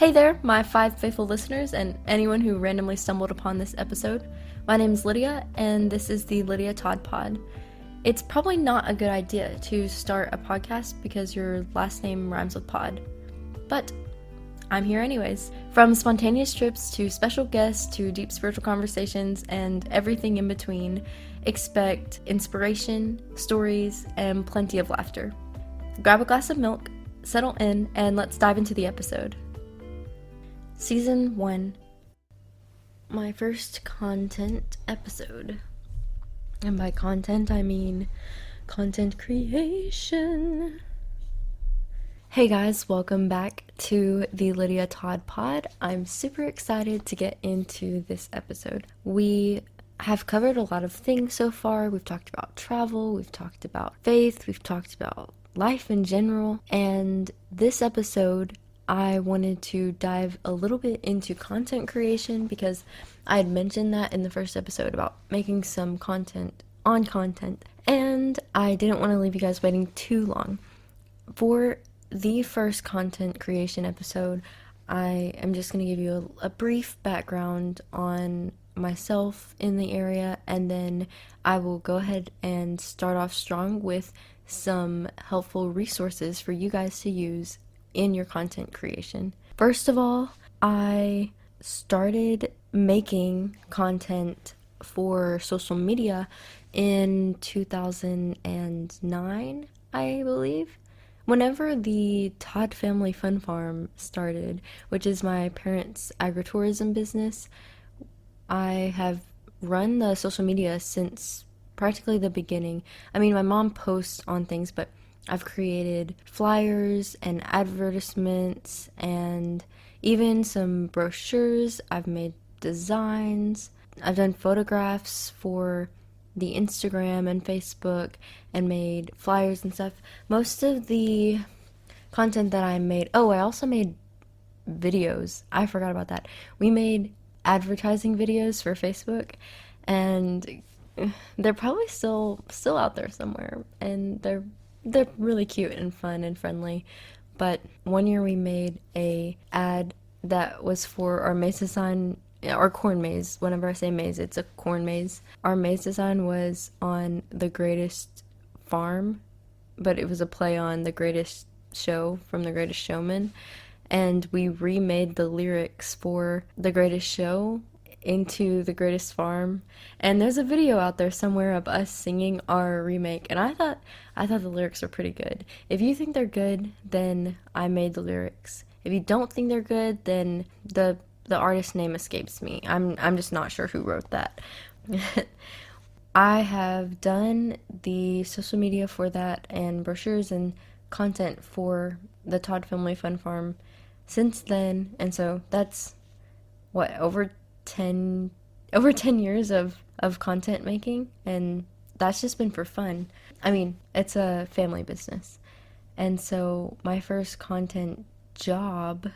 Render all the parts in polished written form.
Hey there, my 5 faithful listeners, and anyone who randomly stumbled upon this episode. My name is Lydia, and this is the Lydia Todd Pod. It's probably not a good idea to start a podcast because your last name rhymes with pod. But I'm here anyways. From spontaneous trips to special guests to deep spiritual conversations and everything in between, expect inspiration, stories, and plenty of laughter. Grab a glass of milk, settle in, and let's dive into the episode. Season 1. My first content episode. And by content, I mean content creation. Hey guys, welcome back to the Lydia Todd Pod. I'm super excited to get into this episode. We have covered a lot of things so far. We've talked about travel, we've talked about faith, we've talked about life in general, and this episode I wanted to dive a little bit into content creation because I had mentioned that in the first episode about making some content on content, and I didn't want to leave you guys waiting too long. For the first content creation episode, I am just going to give you a brief background on myself in the area, and then I will go ahead and start off strong with some helpful resources for you guys to use in your content creation. First of all, I started making content for social media in 2009, I believe. Whenever the Todd Family Fun Farm started, which is my parents' agritourism business, I have run the social media since practically the beginning. I mean, my mom posts on things, but I've created flyers and advertisements and even some brochures. I've made designs. I've done photographs for the Instagram and Facebook and made flyers and stuff. Most of the content that I made, I also made videos. I forgot about that. We made advertising videos for Facebook, and they're probably still out there somewhere, and they're really cute and fun and friendly. But one year we made a ad that was for our maize design, our corn maze. Whenever I say maze, it's a corn maze. Our maize design was on The Greatest Farm, but it was a play on The Greatest Show from The Greatest Showman. And we remade the lyrics for The Greatest Show into The Greatest Farm, and there's a video out there somewhere of us singing our remake, and I thought the lyrics were pretty good. If you think they're good, then I made the lyrics. If you don't think they're good, then the artist's name escapes me. I'm just not sure who wrote that. I have done the social media for that and brochures and content for the Todd Family Fun Farm since then, and so that's over 10 years of content making, and that's just been for fun. I mean, it's a family business. And so my first content job,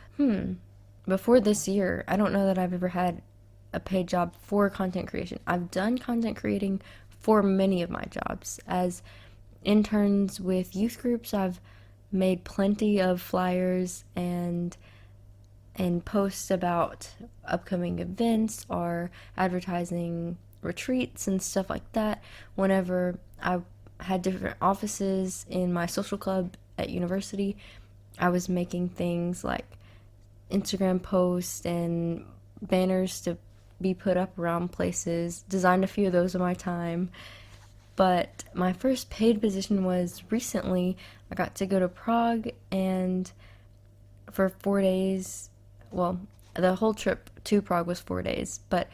before this year, I don't know that I've ever had a paid job for content creation. I've done content creating for many of my jobs. As interns with youth groups, I've made plenty of flyers and posts about upcoming events or advertising retreats and stuff like that. Whenever I had different offices in my social club at university, I was making things like Instagram posts and banners to be put up around places, designed a few of those in my time. But my first paid position was recently. I got to go to Prague, and for 4 days, well, the whole trip to Prague was 4 days, but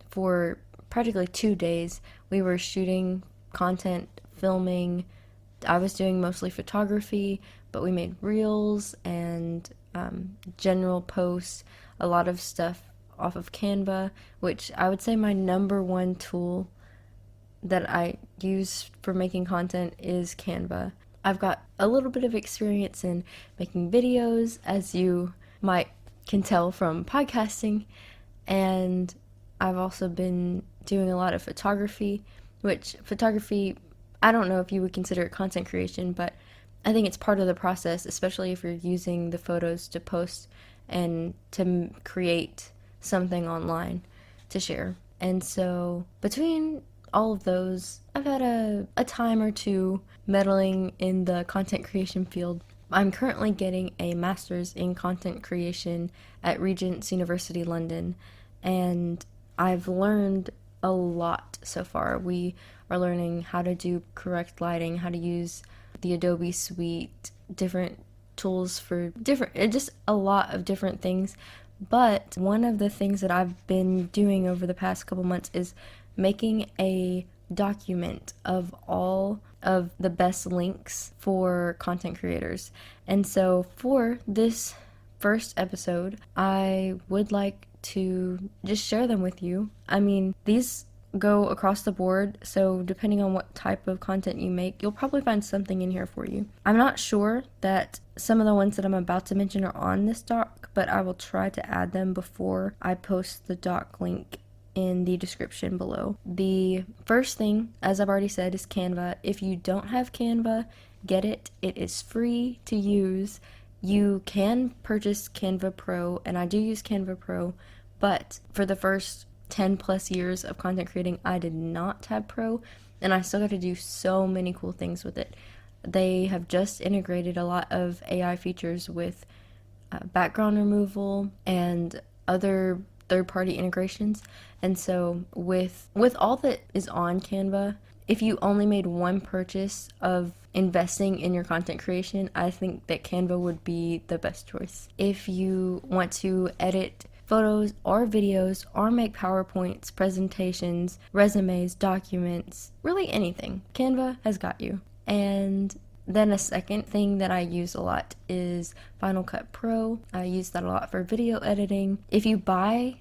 for practically 2 days, we were shooting content, filming. I was doing mostly photography, but we made reels and general posts, a lot of stuff off of Canva, which I would say my number one tool that I use for making content is Canva. I've got a little bit of experience in making videos, as you might can tell from podcasting, and I've also been doing a lot of photography, which photography, I don't know if you would consider it content creation, but I think it's part of the process, especially if you're using the photos to post and to create something online to share. And so between all of those, I've had a time or two meddling in the content creation field. I'm currently getting a master's in content creation at Regent's University London, and I've learned a lot so far. We are learning how to do correct lighting, how to use the Adobe suite, different tools for just a lot of different things. But one of the things that I've been doing over the past couple months is making a document of all of the best links for content creators. And so for this first episode, I would like to just share them with you. I mean, these go across the board, so depending on what type of content you make, you'll probably find something in here for you. I'm not sure that some of the ones that I'm about to mention are on this doc, but I will try to add them before I post the doc link in the description below. The first thing, as I've already said, is Canva. If you don't have Canva, get it. It is free to use. You can purchase Canva Pro, and I do use Canva Pro, but for the first 10 plus years of content creating, I did not have Pro, and I still got to do so many cool things with it. They have just integrated a lot of AI features with background removal and other third-party integrations. And so with all that is on Canva, if you only made one purchase of investing in your content creation, I think that Canva would be the best choice. If you want to edit photos or videos or make PowerPoints, presentations, resumes, documents, really anything, Canva has got you. And then a second thing that I use a lot is Final Cut Pro. I use that a lot for video editing. If you buy,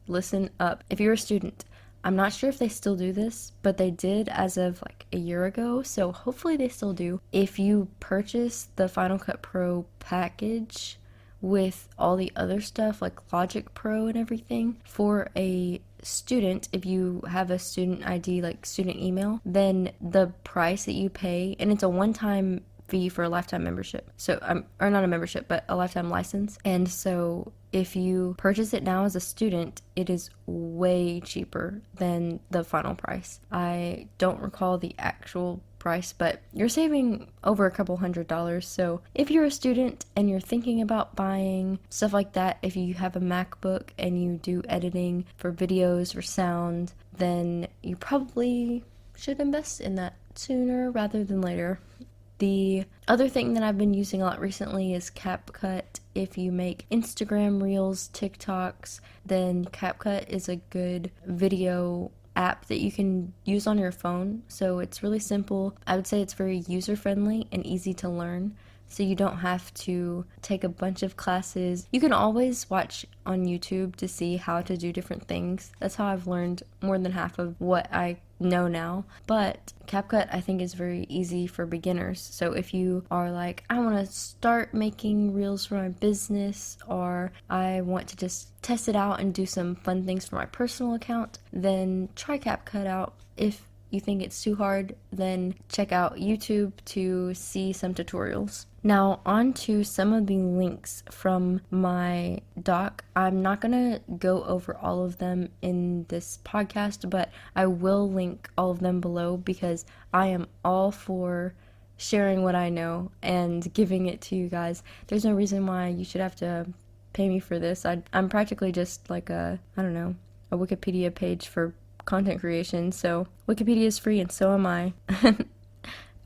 listen up. If you're a student, I'm not sure if they still do this, but they did as of like a year ago, so hopefully they still do. If you purchase the Final Cut Pro package with all the other stuff like Logic Pro and everything, for a student, if you have a student ID, like student email, then the price that you pay, and it's a one-time fee for a lifetime membership, so or not a membership, but a lifetime license. And so if you purchase it now as a student, it is way cheaper than the final price. I don't recall the actual price, but you're saving over a couple $100. So if you're a student and you're thinking about buying stuff like that, if you have a MacBook and you do editing for videos or sound, then you probably should invest in that sooner rather than later. The other thing that I've been using a lot recently is CapCut. If you make Instagram Reels, TikToks, then CapCut is a good video app that you can use on your phone. So it's really simple. I would say it's very user-friendly and easy to learn. So you don't have to take a bunch of classes. You can always watch on YouTube to see how to do different things. That's how I've learned more than half of what I know now. But CapCut, I think, is very easy for beginners. So if you are like, I want to start making reels for my business, or I want to just test it out and do some fun things for my personal account, then try CapCut out. If you think it's too hard, then check out YouTube to see some tutorials. Now on to some of the links from my doc. I'm not gonna go over all of them in this podcast, but I will link all of them below because I am all for sharing what I know and giving it to you guys. There's no reason why you should have to pay me for this. I'm practically just like a Wikipedia page for content creation, so Wikipedia is free and so am I.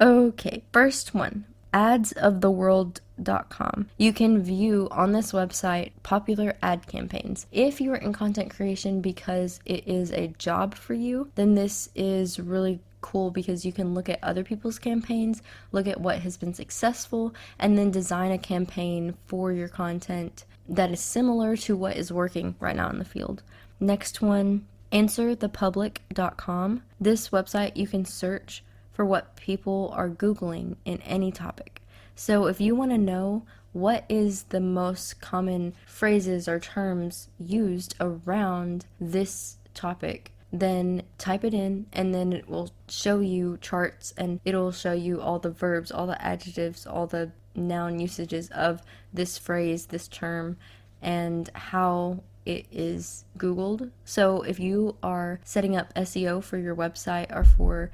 Okay, first one, adsoftheworld.com. You can view on this website popular ad campaigns. If you are in content creation because it is a job for you, then this is really cool because you can look at other people's campaigns, look at what has been successful, and then design a campaign for your content that is similar to what is working right now in the field. Next one, answerthepublic.com. This website, you can search for what people are Googling in any topic. So if you want to know what is the most common phrases or terms used around this topic, then type it in and then it will show you charts and it'll show you all the verbs, all the adjectives, all the noun usages of this phrase, this term, and how it is Googled. So if you are setting up SEO for your website or for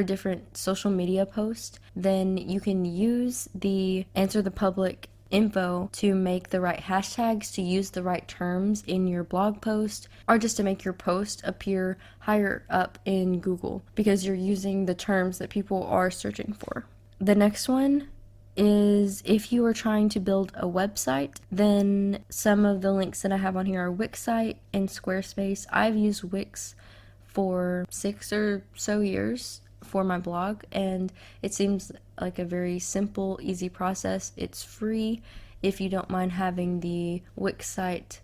different social media posts, then you can use the answer the public info to make the right hashtags, to use the right terms in your blog post, or just to make your post appear higher up in Google because you're using the terms that people are searching for. The next one is if you are trying to build a website, then some of the links that I have on here are Wixsite and Squarespace. I've used Wix for 6 or so years for my blog, and it seems like a very simple, easy process. It's free if you don't mind having the Wixsite.com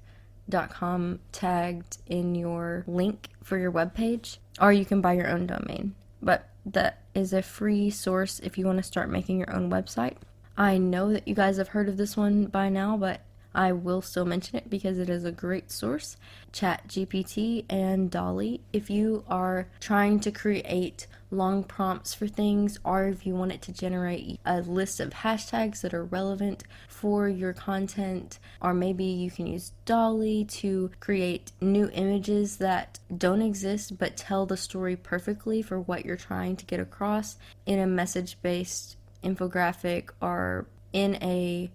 tagged in your link for your webpage, or you can buy your own domain. But that is a free source if you want to start making your own website. I know that you guys have heard of this one by now, but I will still mention it because it is a great source. ChatGPT and Dolly. If you are trying to create long prompts for things, or if you want it to generate a list of hashtags that are relevant for your content, or maybe you can use Dolly to create new images that don't exist but tell the story perfectly for what you're trying to get across in a message-based infographic or in a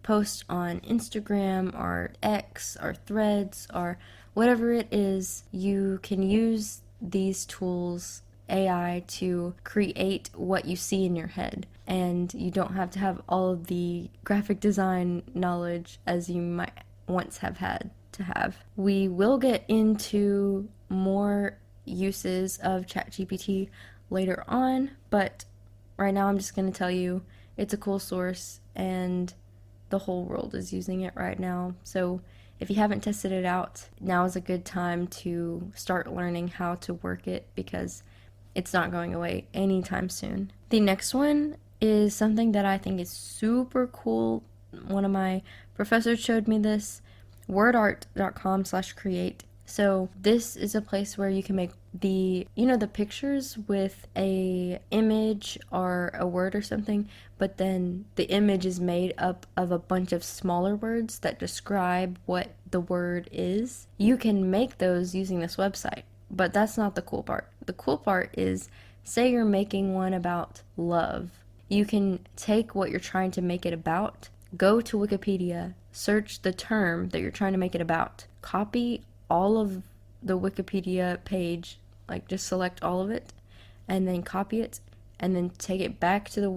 post on Instagram or X or Threads or whatever it is. You can use these tools, AI, to create what you see in your head, and you don't have to have all of the graphic design knowledge as you might once have had to have. We will get into more uses of ChatGPT later on, but right now I'm just going to tell you it's a cool source and the whole world is using it right now. So if you haven't tested it out, now is a good time to start learning how to work it because it's not going away anytime soon. The next one is something that I think is super cool. One of my professors showed me this, wordart.com/create. So this is a place where you can make the pictures with a image or a word or something, but then the image is made up of a bunch of smaller words that describe what the word is. You can make those using this website, but that's not the cool part. The cool part is, say you're making one about love. You can take what you're trying to make it about, go to Wikipedia, search the term that you're trying to make it about, copy all of the Wikipedia page, like just select all of it, and then copy it, and then take it back to the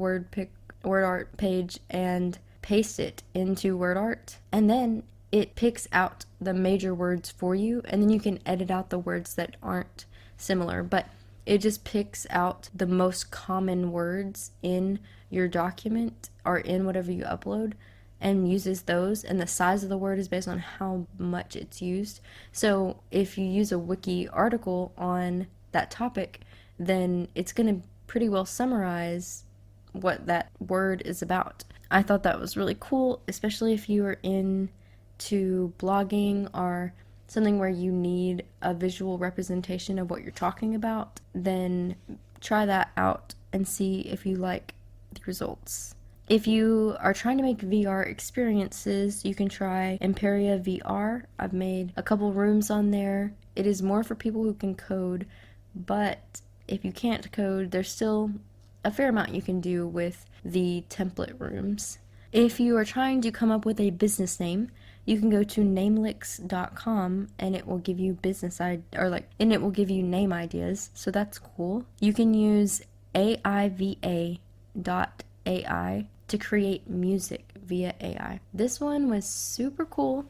WordArt page and paste it into WordArt, and then it picks out the major words for you, and then you can edit out the words that aren't similar, but it just picks out the most common words in your document or in whatever you upload and uses those, and the size of the word is based on how much it's used. So if you use a wiki article on that topic, then it's going to pretty well summarize what that word is about. I thought that was really cool, especially if you are into blogging or something where you need a visual representation of what you're talking about. Then try that out and see if you like the results. If you are trying to make VR experiences, you can try Imperia VR. I've made a couple rooms on there. It is more for people who can code, but if you can't code, there's still a fair amount you can do with the template rooms. If you are trying to come up with a business name, you can go to namelix.com and it will give you and it will give you name ideas. So that's cool. You can use AIVA.ai to create music via AI. This one was super cool.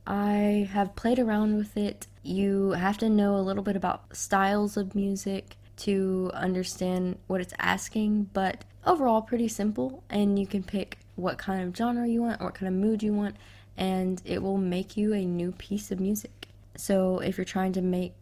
I have played around with it. You have to know a little bit about styles of music to understand what it's asking, but overall pretty simple, and you can pick what kind of genre you want, or what kind of mood you want, and it will make you a new piece of music. So if you're trying to make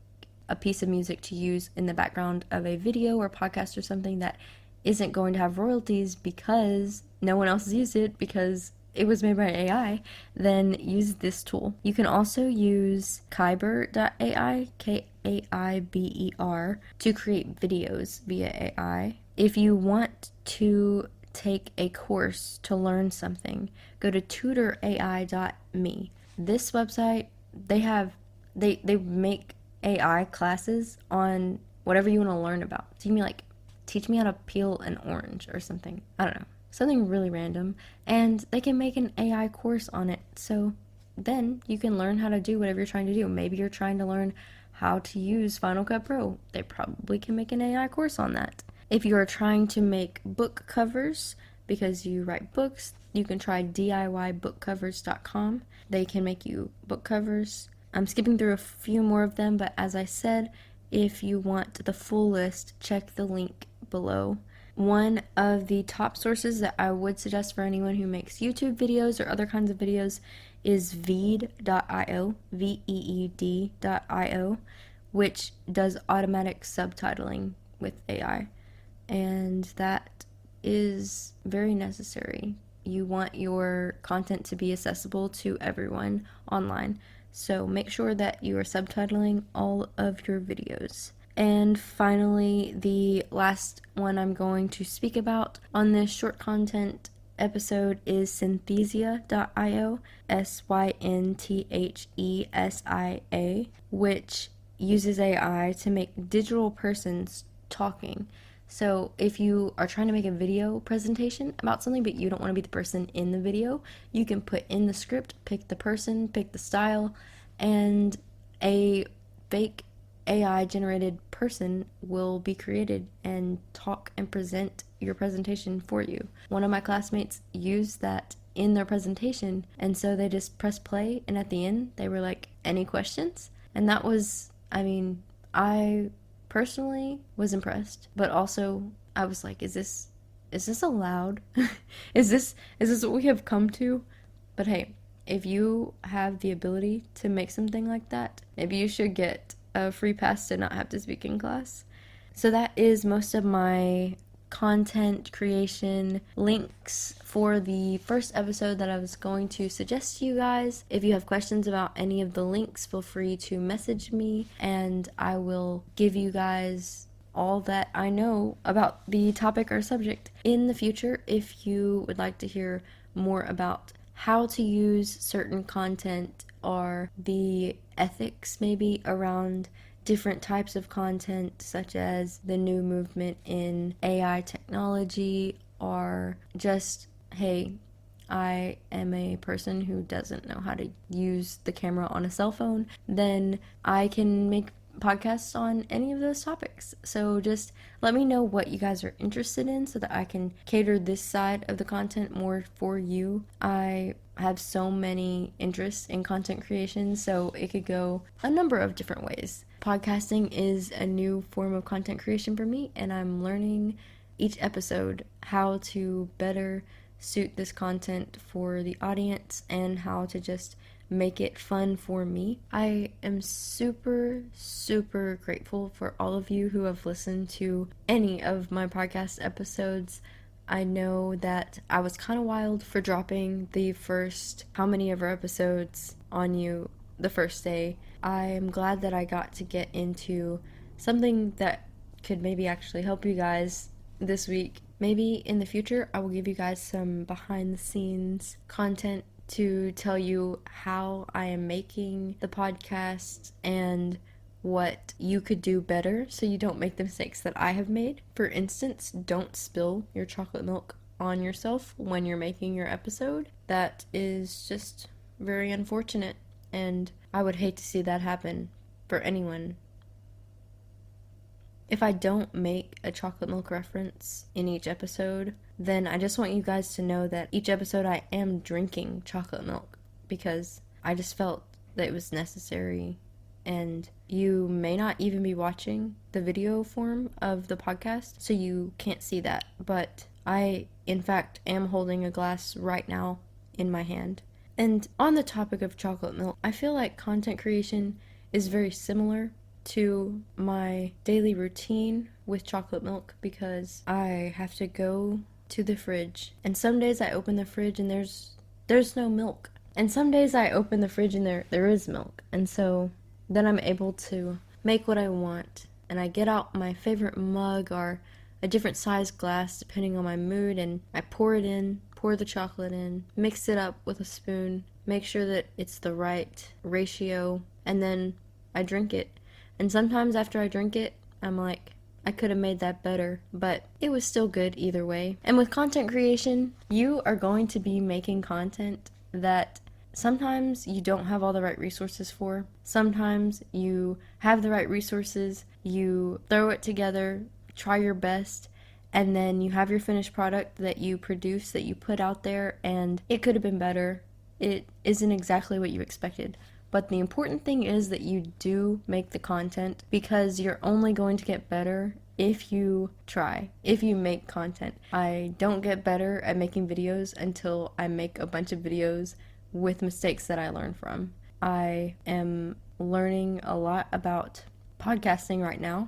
a piece of music to use in the background of a video or podcast or something that isn't going to have royalties because no one else has used it because it was made by AI, then use this tool. You can also use Kyber.ai, Kaiber, to create videos via AI. If you want to take a course to learn something, go to tutorai.me. This website, they make AI classes on whatever you want to learn about. So you can be like, teach me how to peel an orange or something. I don't know. Something really random. And they can make an AI course on it. So then you can learn how to do whatever you're trying to do. Maybe you're trying to learn how to use Final Cut Pro. They probably can make an AI course on that. If you are trying to make book covers because you write books, you can try DIYbookcovers.com. They can make you book covers. I'm skipping through a few more of them, but as I said, if you want the full list, check the link below. One of the top sources that I would suggest for anyone who makes YouTube videos or other kinds of videos is veed.io, veed.io, which does automatic subtitling with AI. And that is very necessary. You want your content to be accessible to everyone online. So make sure that you are subtitling all of your videos. And finally, the last one I'm going to speak about on this short content episode is synthesia.io, synthesia, which uses AI to make digital persons talking. So if you are trying to make a video presentation about something but you don't want to be the person in the video, you can put in the script, pick the person, pick the style, and a fake AI generated person will be created and talk and present your presentation for you. One of my classmates used that in their presentation, and so they just pressed play, and at the end they were like, any questions? And that was, I personally was impressed, but also I was like, is this allowed? is this what we have come to? But hey, if you have the ability to make something like that, maybe you should get a free pass to not have to speak in class. So that is most of my content creation links for the first episode that I was going to suggest to you guys. If you have questions about any of the links, feel free to message me and I will give you guys all that I know about the topic or subject. In the future, if you would like to hear more about how to use certain content or the ethics maybe around different types of content, such as the new movement in AI technology, or just, hey, I am a person who doesn't know how to use the camera on a cell phone, then I can make podcasts on any of those topics. So just let me know what you guys are interested in so that I can cater this side of the content more for you. I have so many interests in content creation, so it could go a number of different ways. Podcasting is a new form of content creation for me, and I'm learning each episode how to better suit this content for the audience and how to just make it fun for me. I am super, super grateful for all of you who have listened to any of my podcast episodes. I know that I was kind of wild for dropping the first how many ever episodes on you the first day. I am glad that I got to get into something that could maybe actually help you guys this week. Maybe in the future I will give you guys some behind the scenes content to tell you how I am making the podcast and what you could do better so you don't make the mistakes that I have made. For instance, don't spill your chocolate milk on yourself when you're making your episode. That is just very unfortunate, and I would hate to see that happen for anyone. If I don't make a chocolate milk reference in each episode, then I just want you guys to know that each episode I am drinking chocolate milk because I just felt that it was necessary. And you may not even be watching the video form of the podcast, so you can't see that. But I, in fact, am holding a glass right now in my hand. And on the topic of chocolate milk, I feel like content creation is very similar to my daily routine with chocolate milk because I have to go to the fridge, and some days I open the fridge and there's no milk, and some days I open the fridge and there is milk, and so then I'm able to make what I want, and I get out my favorite mug or a different size glass depending on my mood, and I pour the chocolate in, mix it up with a spoon, make sure that it's the right ratio, and then I drink it. And sometimes after I drink it, I'm like, I could have made that better, but it was still good either way. And with content creation, you are going to be making content that sometimes you don't have all the right resources for. Sometimes you have the right resources, you throw it together, try your best, and then you have your finished product that you produce, that you put out there, and it could have been better. It isn't exactly what you expected. But the important thing is that you do make the content, because you're only going to get better if you try, if you make content. I don't get better at making videos until I make a bunch of videos with mistakes that I learn from. I am learning a lot about podcasting right now,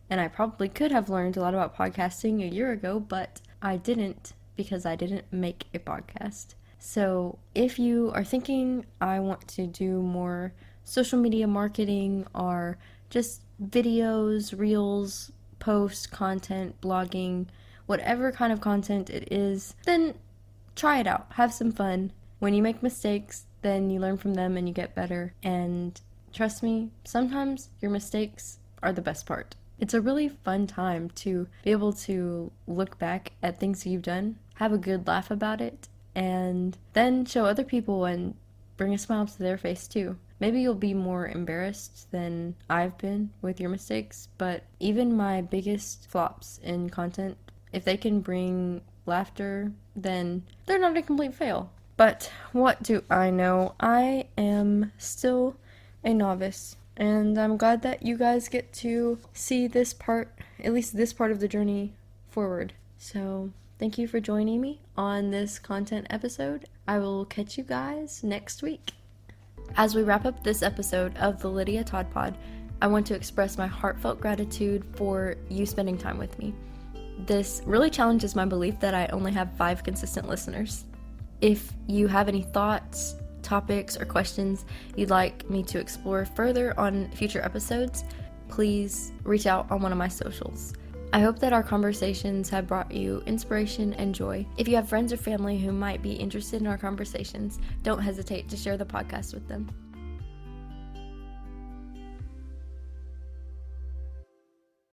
and I probably could have learned a lot about podcasting a year ago, but I didn't, because I didn't make a podcast. So if you are thinking, I want to do more social media marketing or just videos, reels, posts, content, blogging, whatever kind of content it is, then try it out. Have some fun. When you make mistakes, then you learn from them and you get better. And trust me, sometimes your mistakes are the best part. It's a really fun time to be able to look back at things you've done, have a good laugh about it, and then show other people and bring a smile to their face too. Maybe you'll be more embarrassed than I've been with your mistakes, but even my biggest flops in content, if they can bring laughter, then they're not a complete fail. But what do I know? I am still a novice, and I'm glad that you guys get to see this part, at least this part of the journey forward. So thank you for joining me on this content episode. I will catch you guys next week. As we wrap up this episode of the Lydia Todd Pod, I want to express my heartfelt gratitude for you spending time with me. This really challenges my belief that I only have 5 consistent listeners. If you have any thoughts, topics, or questions you'd like me to explore further on future episodes, please reach out on one of my socials. I hope that our conversations have brought you inspiration and joy. If you have friends or family who might be interested in our conversations, don't hesitate to share the podcast with them.